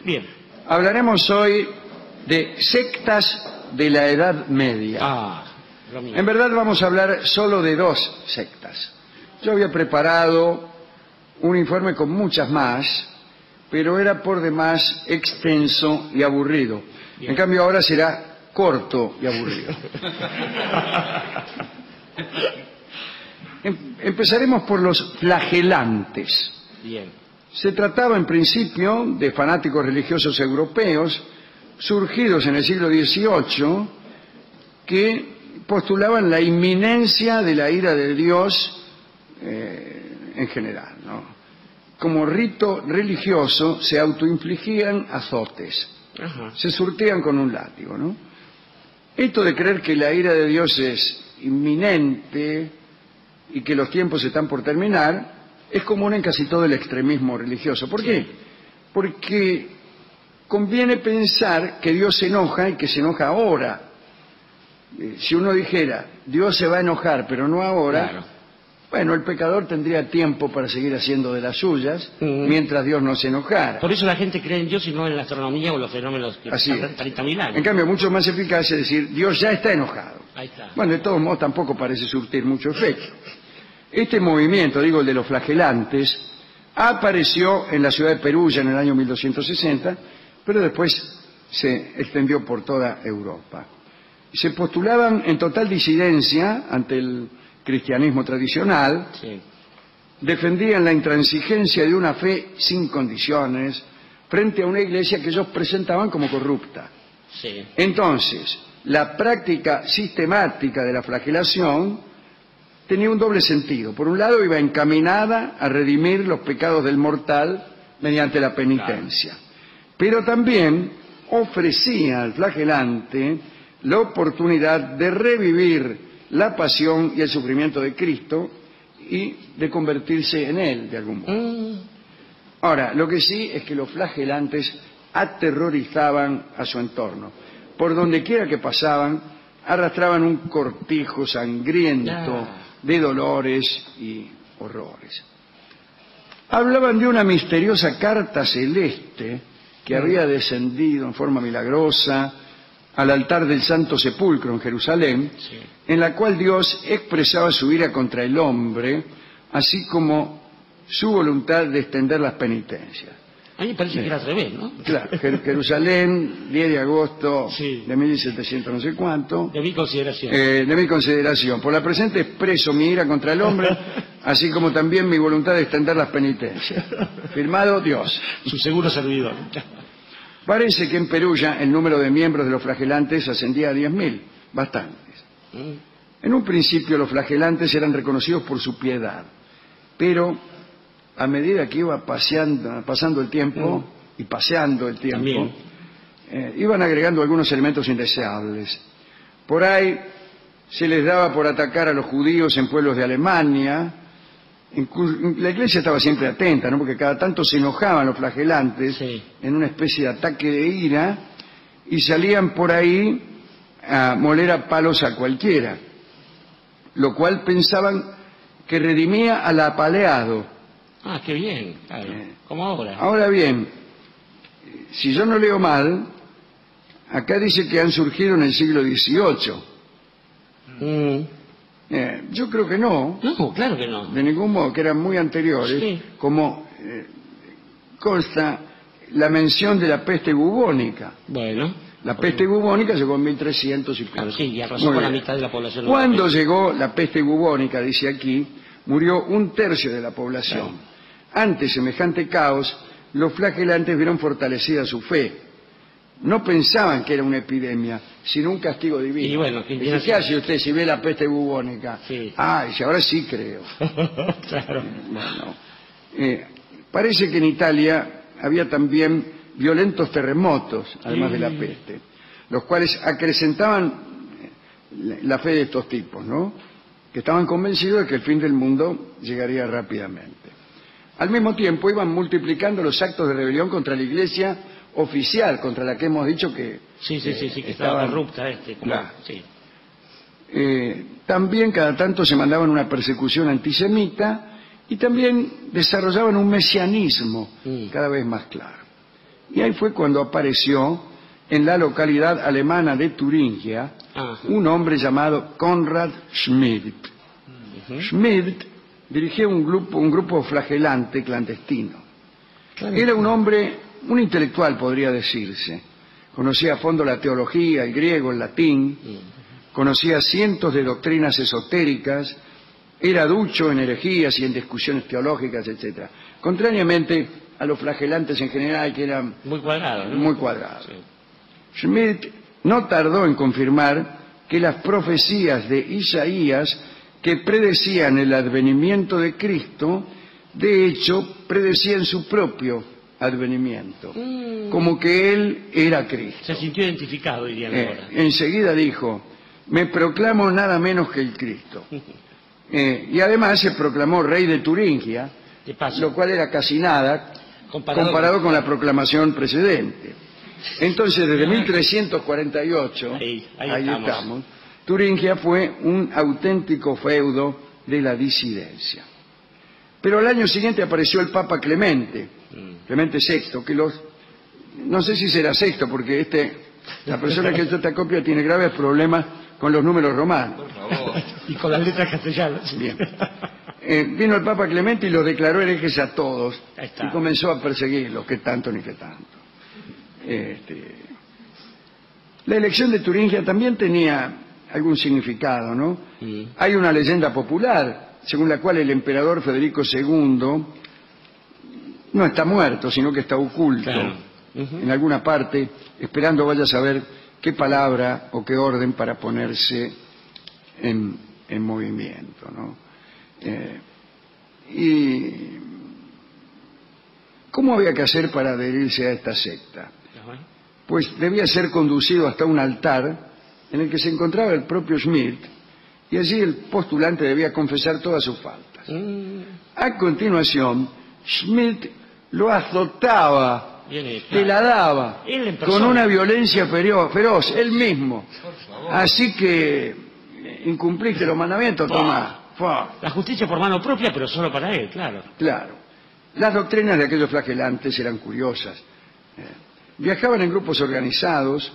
Bien. Hablaremos hoy de sectas de la Edad Media. En verdad vamos a hablar solo de dos sectas. Yo había preparado un informe con muchas más, pero era por demás extenso y aburrido. Bien. En cambio ahora será corto y aburrido. Empezaremos por los flagelantes. Bien. Se trataba en principio de fanáticos religiosos europeos surgidos en el siglo XVIII que postulaban la inminencia de la ira de Dios en general, ¿no? Como rito religioso se autoinfligían azotes. Ajá. Se surtían con un látigo, ¿no? Esto de creer que la ira de Dios es inminente y que los tiempos están por terminar es común en casi todo el extremismo religioso. ¿Por qué? Porque conviene pensar que Dios se enoja y que se enoja ahora. Si uno dijera, Dios se va a enojar, pero no ahora, claro, bueno, el pecador tendría tiempo para seguir haciendo de las suyas, mientras Dios no se enojara. Por eso la gente cree en Dios y no en la astronomía o los fenómenos que pasan 30.000 años. En cambio, mucho más eficaz es decir, Dios ya está enojado. Ahí está. Bueno, de todos modos tampoco parece surtir mucho efecto. Este movimiento, digo, el de los flagelantes, apareció en la ciudad de Perugia en el año 1260, pero después se extendió por toda Europa. Se postulaban en total disidencia ante el cristianismo tradicional, defendían la intransigencia de una fe sin condiciones frente a una iglesia que ellos presentaban como corrupta. Entonces, la práctica sistemática de la flagelación tenía un doble sentido. Por un lado, iba encaminada a redimir los pecados del mortal mediante la penitencia, pero también ofrecía al flagelante la oportunidad de revivir la pasión y el sufrimiento de Cristo y de convertirse en Él de algún modo. Ahora, lo que sí es que los flagelantes aterrorizaban a su entorno. Por donde quiera que pasaban, arrastraban un cortijo sangriento de dolores y horrores. Hablaban de una misteriosa carta celeste que había descendido en forma milagrosa al altar del Santo Sepulcro en Jerusalén, en la cual Dios expresaba su ira contra el hombre, así como su voluntad de extender las penitencias. A mí me parece que era al revés, ¿no? Claro, Jerusalén, 10 de agosto de 1700 no sé cuánto. De mi consideración. De mi consideración. Por la presente expreso mi ira contra el hombre, así como también mi voluntad de extender las penitencias. Firmado Dios. Su seguro servidor. Parece que en Perugia el número de miembros de los flagelantes ascendía a 10.000, bastantes. En un principio los flagelantes eran reconocidos por su piedad, pero a medida que iba pasando el tiempo y paseando el tiempo, iban agregando algunos elementos indeseables. Por ahí se les daba por atacar a los judíos en pueblos de Alemania. La iglesia estaba siempre atenta, ¿no? Porque cada tanto se enojaban los flagelantes en una especie de ataque de ira y salían por ahí a moler a palos a cualquiera, lo cual pensaban que redimía al apaleado. Ah, qué bien, claro. Como ahora. Ahora bien, si yo no leo mal, acá dice que han surgido en el siglo XVIII. Yo creo que no. No, claro que no. De ningún modo, que eran muy anteriores, como consta la mención de la peste bubónica. Bueno. La peste bubónica llegó en 1300 y pico. Claro, sí, y arrasó con la mitad de la población. Cuando llegó la peste bubónica, dice aquí, murió 1/3 de la población. Claro. Ante semejante caos, los flagelantes vieron fortalecida su fe. No pensaban que era una epidemia, sino un castigo divino. Y bueno, ¿qué hace usted si ve la peste bubónica? Dice, ahora sí creo. Claro. Bueno, parece que en Italia había también violentos terremotos, además de la peste, los cuales acrecentaban la fe de estos tipos, ¿no? Que estaban convencidos de que el fin del mundo llegaría rápidamente. Al mismo tiempo iban multiplicando los actos de rebelión contra la iglesia oficial, contra la que hemos dicho que que estaba corrupta también cada tanto se mandaban una persecución antisemita y también desarrollaban un mesianismo cada vez más claro. Y ahí fue cuando apareció en la localidad alemana de Turingia un hombre llamado Konrad Schmidt. Schmidt dirigía un grupo flagelante clandestino. Era un hombre, un intelectual podría decirse. Conocía a fondo la teología, el griego, el latín, conocía cientos de doctrinas esotéricas, era ducho en herejías y en discusiones teológicas, etc. Contrariamente a los flagelantes en general, que eran muy cuadrados, ¿no? Muy cuadrados. Sí. Schmidt no tardó en confirmar que las profecías de Isaías que predecían el advenimiento de Cristo, de hecho, predecían su propio advenimiento, como que él era Cristo. Se sintió identificado, dirían ahora. Enseguida dijo, me proclamo nada menos que el Cristo. Y además se proclamó rey de Turingia, lo cual era casi nada comparado con la proclamación precedente. Entonces, desde 1348, ahí estamos, Turingia fue un auténtico feudo de la disidencia. Pero al año siguiente apareció el Papa Clemente VI, que no sé si será sexto, porque la persona que hizo esta copia tiene graves problemas con los números romanos. Por favor. Y con las letras castellanas. Bien. Vino el Papa Clemente y los declaró herejes a todos y comenzó a perseguirlos, que tanto ni que tanto. La elección de Turingia también tenía algún significado, ¿no? Hay una leyenda popular según la cual el emperador Federico II no está muerto, sino que está oculto en alguna parte, esperando vaya a saber qué palabra o qué orden para ponerse en movimiento, ¿no? ¿Y cómo había que hacer para adherirse a esta secta? Pues debía ser conducido hasta un altar en el que se encontraba el propio Schmidt, y allí el postulante debía confesar todas sus faltas. A continuación, Schmidt lo azotaba, te la daba, con una violencia feroz, él mismo. Así que incumpliste los mandamientos, tomá. La justicia por mano propia, pero solo para él, claro. Claro. Las doctrinas de aquellos flagelantes eran curiosas. Viajaban en grupos organizados,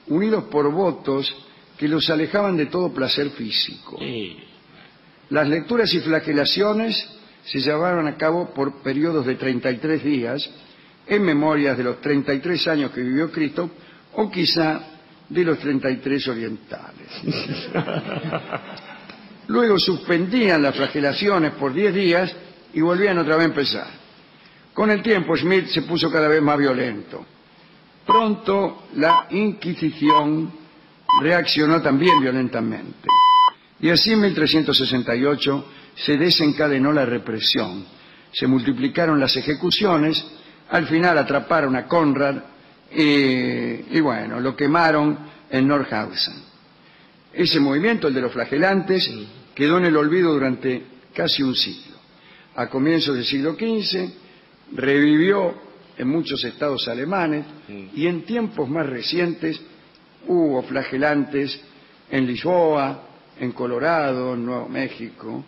unidos por votos que los alejaban de todo placer físico. Las lecturas y flagelaciones se llevaron a cabo por periodos de 33 días, en memorias de los 33 años que vivió Cristo, o quizá de los 33 orientales. Luego suspendían las flagelaciones por 10 días y volvían otra vez a empezar. Con el tiempo, Schmidt se puso cada vez más violento. Pronto la Inquisición reaccionó también violentamente. Y así en 1368 se desencadenó la represión. Se multiplicaron las ejecuciones, al final atraparon a Konrad y bueno, lo quemaron en Nordhausen. Ese movimiento, el de los flagelantes, quedó en el olvido durante casi un siglo. A comienzos del siglo XV revivió en muchos estados alemanes y en tiempos más recientes hubo flagelantes en Lisboa, en Colorado, en Nuevo México,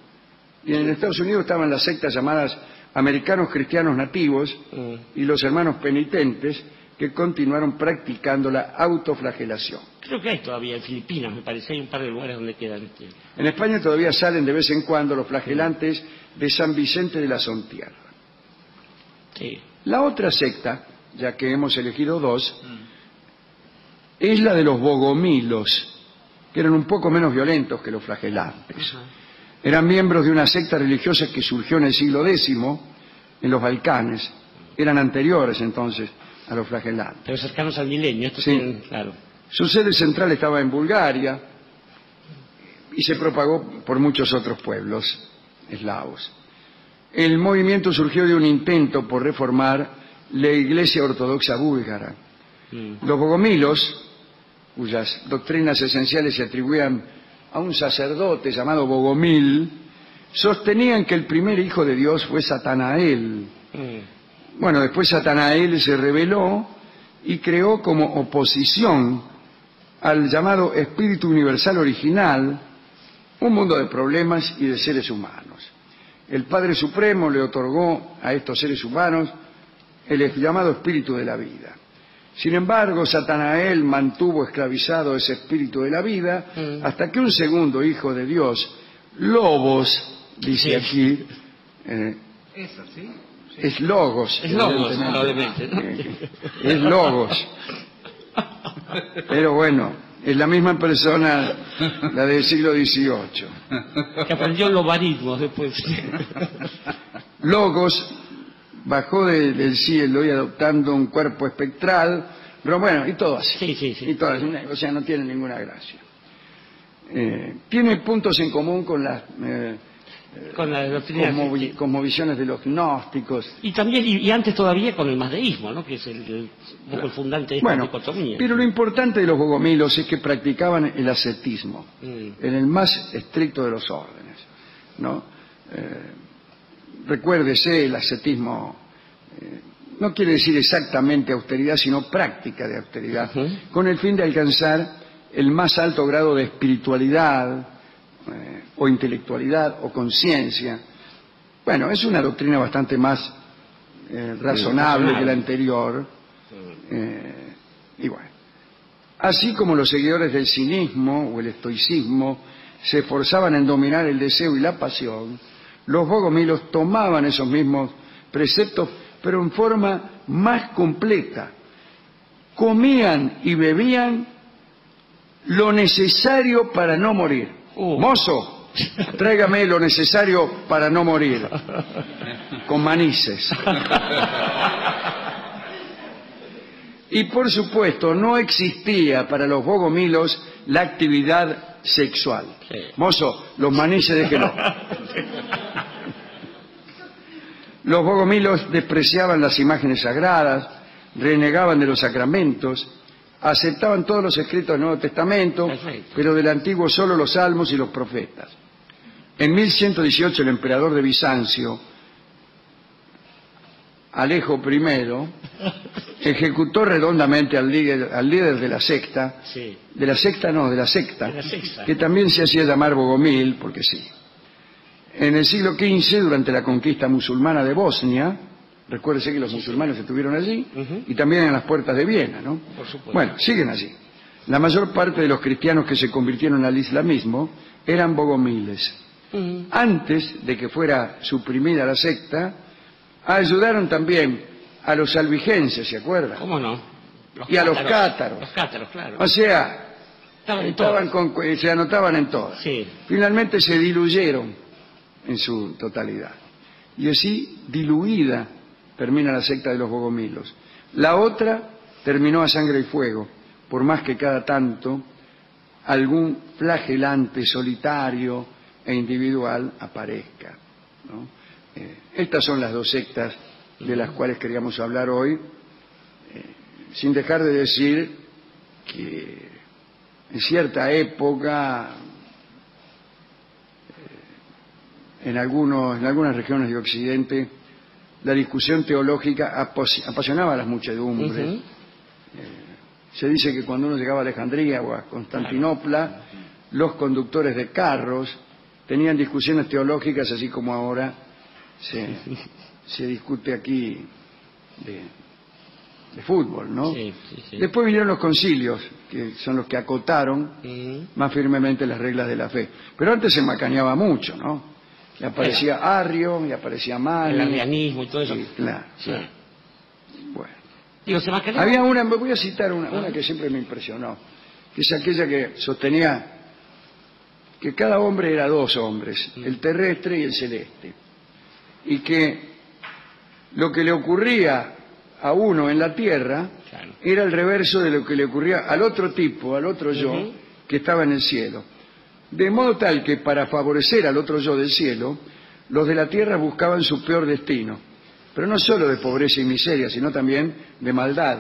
y en Estados Unidos estaban las sectas llamadas Americanos Cristianos Nativos y los Hermanos Penitentes, que continuaron practicando la autoflagelación. Creo que hay todavía en Filipinas, me parece, hay un par de lugares donde quedan. En España todavía salen de vez en cuando los flagelantes de San Vicente de la Sontierra. Sí. La otra secta, ya que hemos elegido dos, es la de los bogomilos, que eran un poco menos violentos que los flagelantes. Eran miembros de una secta religiosa que surgió en el siglo X, en los Balcanes. Eran anteriores entonces a los flagelantes. Pero cercanos al milenio, esto sí. Claro. Su sede central estaba en Bulgaria y se propagó por muchos otros pueblos eslavos. El movimiento surgió de un intento por reformar la Iglesia Ortodoxa búlgara. Los bogomilos, cuyas doctrinas esenciales se atribuían a un sacerdote llamado Bogomil, sostenían que el primer hijo de Dios fue Satanael. Bueno, después Satanael se rebeló y creó como oposición al llamado Espíritu Universal Original un mundo de problemas y de seres humanos. El Padre Supremo le otorgó a estos seres humanos el llamado espíritu de la vida. Sin embargo, Satanael mantuvo esclavizado ese espíritu de la vida hasta que un segundo hijo de Dios, Logos, dice aquí, ¿Es así? es Logos. Es Logos, probablemente, ¿no? Es Logos. Pero bueno, es la misma persona, la del siglo XVIII. Que aprendió logaritmos después. Logos bajó del cielo y adoptando un cuerpo espectral, pero bueno, y todo así. Sí. Y todo así, o sea, no tiene ninguna gracia. Tiene puntos en común con las con la doctrina cosmovisiones de los gnósticos. y también y antes todavía con el mazdeísmo, ¿no? Que es un poco el fundante de esta dicotomía. Pero lo importante de los bogomilos es que practicaban el ascetismo en el más estricto de los órdenes, ¿no? Recuérdese, el ascetismo no quiere decir exactamente austeridad, sino práctica de austeridad, con el fin de alcanzar el más alto grado de espiritualidad o intelectualidad o conciencia. Bueno, es una doctrina bastante más razonable que la anterior. Y bueno, así como los seguidores del cinismo o el estoicismo se esforzaban en dominar el deseo y la pasión, los bogomilos tomaban esos mismos preceptos, pero en forma más completa. Comían y bebían lo necesario para no morir. Mozo, tráigame lo necesario para no morir, con manices. Y por supuesto, no existía para los bogomilos la actividad sexual. Sí. Mozo, los manices déjenlo. Los bogomilos despreciaban las imágenes sagradas, renegaban de los sacramentos, aceptaban todos los escritos del Nuevo Testamento, pero del Antiguo solo los salmos y los profetas. En 1118 el emperador de Bizancio, Alejo I, ejecutó redondamente al líder de la secta, de la secta, que también se hacía llamar Bogomil, porque sí. En el siglo XV, durante la conquista musulmana de Bosnia, recuérdese que los musulmanes estuvieron allí, y también en las puertas de Viena, ¿no? Por supuesto. Bueno, siguen allí. La mayor parte de los cristianos que se convirtieron al islamismo eran bogomiles. Antes de que fuera suprimida la secta, ayudaron también a los albigenses, ¿se acuerdan? ¿Cómo no? Y a los cátaros. Los cátaros, claro. O sea, se anotaban en todas. Sí. Finalmente se diluyeron en su totalidad. Y así, diluida, termina la secta de los bogomilos. La otra terminó a sangre y fuego, por más que cada tanto algún flagelante solitario e individual aparezca, ¿no? Estas son las dos sectas de las cuales queríamos hablar hoy, sin dejar de decir que en cierta época, en algunas regiones de Occidente, la discusión teológica apasionaba a las muchedumbres. Se dice que cuando uno llegaba a Alejandría o a Constantinopla, los conductores de carros tenían discusiones teológicas, así como ahora se discute aquí de fútbol, ¿no? Sí. Después vinieron los concilios, que son los que acotaron más firmemente las reglas de la fe. Pero antes se macaneaba mucho, ¿no? Y aparecía Arrio, y aparecía Mani. El arrianismo y todo eso. Sí, claro. Sí. Bueno. Digo, se macaneaba. Había una, me voy a citar una que siempre me impresionó, que es aquella que sostenía que cada hombre era dos hombres, el terrestre y el celeste, y que lo que le ocurría a uno en la tierra era el reverso de lo que le ocurría al otro tipo, al otro yo, que estaba en el cielo. De modo tal que para favorecer al otro yo del cielo, los de la tierra buscaban su peor destino, pero no solo de pobreza y miseria, sino también de maldad.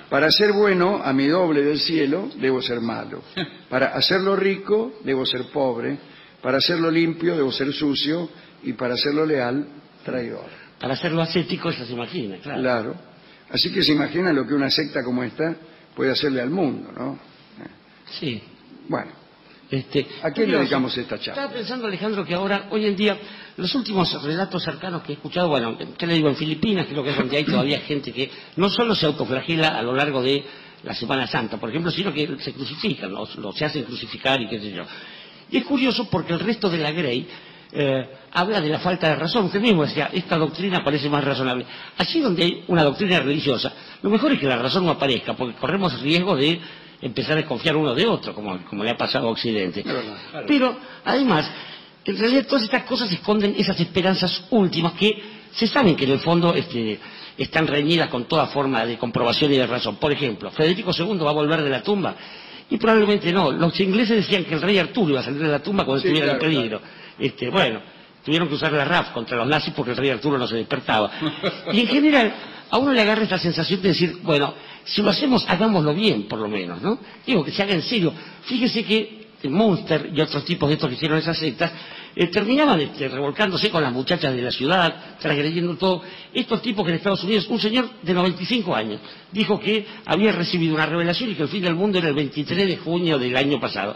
Para ser bueno, a mi doble del cielo, debo ser malo. Para hacerlo rico, debo ser pobre. Para hacerlo limpio, debo ser sucio. Y para hacerlo leal, traidor. Para hacerlo ascético, eso se imagina, claro. Claro. Así que se imagina lo que una secta como esta puede hacerle al mundo, ¿no? Sí. Bueno. ¿A quién le dedicamos esta charla? Estaba pensando, Alejandro, que ahora, hoy en día, Los últimos relatos cercanos que he escuchado, bueno, ¿qué le digo? En Filipinas, creo que es donde hay todavía gente que no solo se autoflagela a lo largo de la Semana Santa, por ejemplo, sino que se crucifican, se hacen crucificar y qué sé yo. Y es curioso porque el resto de la Grey habla de la falta de razón. Usted mismo decía, esta doctrina parece más razonable. Allí donde hay una doctrina religiosa, lo mejor es que la razón no aparezca, porque corremos riesgo de empezar a desconfiar uno de otro, como le ha pasado a Occidente. Claro. Pero, además, en realidad todas estas cosas esconden esas esperanzas últimas que se saben que en el fondo están reñidas con toda forma de comprobación y de razón. Por ejemplo, Federico II va a volver de la tumba, y probablemente no. Los ingleses decían que el rey Arturo iba a salir de la tumba cuando estuviera en peligro. Bueno, tuvieron que usar la RAF contra los nazis porque el rey Arturo no se despertaba. Y en general, a uno le agarra esta sensación de decir, bueno, si lo hacemos, hagámoslo bien, por lo menos, ¿no? Digo, que se haga en serio. Fíjese que Munster y otros tipos de estos que hicieron esas sectas terminaban revolcándose con las muchachas de la ciudad, transgrediendo todo. Estos tipos que en Estados Unidos, un señor de 95 años, dijo que había recibido una revelación y que el fin del mundo era el 23 de junio del año pasado.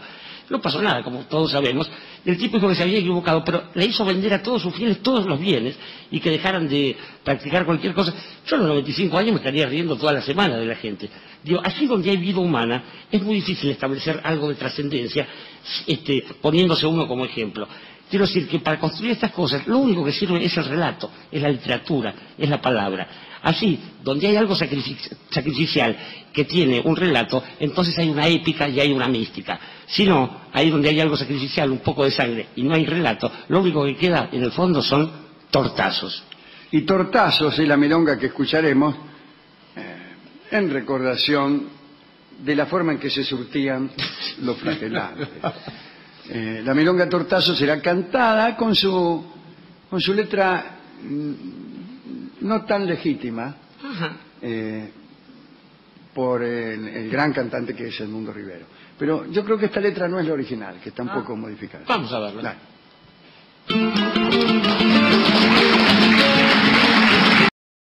No pasó nada, como todos sabemos. El tipo dijo que se había equivocado, pero le hizo vender a todos sus fieles todos los bienes y que dejaran de practicar cualquier cosa. Yo a los 95 años me estaría riendo toda la semana de la gente. Digo, allí donde hay vida humana es muy difícil establecer algo de trascendencia poniéndose uno como ejemplo. Quiero decir que para construir estas cosas lo único que sirve es el relato, es la literatura, es la palabra. Así, donde hay algo sacrificial que tiene un relato, entonces hay una épica y hay una mística. Si no, ahí donde hay algo sacrificial, un poco de sangre, y no hay relato, lo único que queda en el fondo son tortazos. Y tortazos es la milonga que escucharemos en recordación de la forma en que se surtían los flagelantes. La milonga Tortazo será cantada con su letra no tan legítima por el gran cantante que es Edmundo Rivero. Pero yo creo que esta letra no es la original, que está un poco modificada. Vamos a verla. Dale.